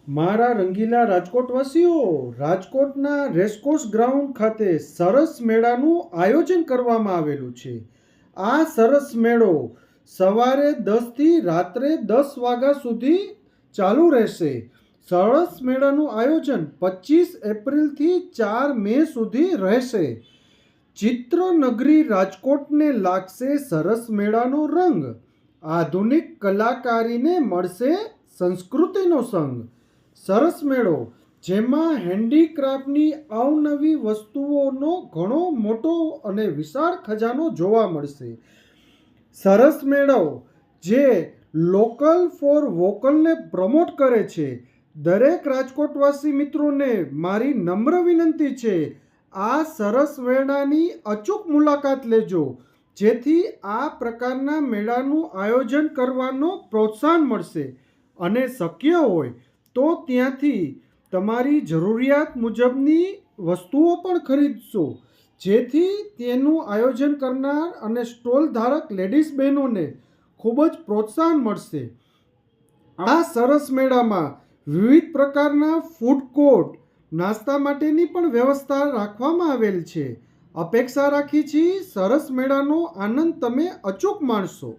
મારા રંગીલા રાજકોટવાસીઓ, રાજકોટના racecourse ground ખાતે સરસ મેળાનું આયોજન કરવામાં આવેલું છે. આ સરસ મેળો સવારે 10 થી રાત્રે 10 વાગ્યા સુધી ચાલુ રહેશે. સરસ મેળાનું આયોજન 25 એપ્રિલથી 4 મે સુધી રહેશે. ચિત્રનગરી રાજકોટને લાગશે સરસ મેળાનો રંગ. આધુનિક કલાકારીને મળશે સંસ્કૃતિનો સંગ. સરસ મેળો, જેમાં હેન્ડીક્રાફ્ટની અવનવી વસ્તુઓનો ઘણો મોટો અને વિશાળ ખજાનો જોવા મળશે. સરસ મેળો જે લોકલ ફોર વોકલને પ્રમોટ કરે છે. દરેક રાજકોટવાસી મિત્રોને મારી નમ્ર વિનંતી છે, આ સરસ મેળાની અચૂક મુલાકાત લેજો, જેથી આ પ્રકારના મેળાનું આયોજન કરવાનો પ્રોત્સાહન મળશે અને શક્ય હોય તો ત્યાંથી તમારી જરૂરિયાત મુજબની વસ્તુઓ પણ ખરીદશો, જેથી તેનું આયોજન કરનાર અને સ્ટોલ ધારક લેડીઝ બહેનોને ખૂબ જ પ્રોત્સાહન મળશે. આ સરસ મેળામાં વિવિધ પ્રકારના ફૂડ કોર્ટ, નાસ્તા માટેની પણ વ્યવસ્થા રાખવામાં આવેલ છે. અપેક્ષા રાખી છીએ સરસ મેળાનો આનંદ તમે અચૂક માણશો.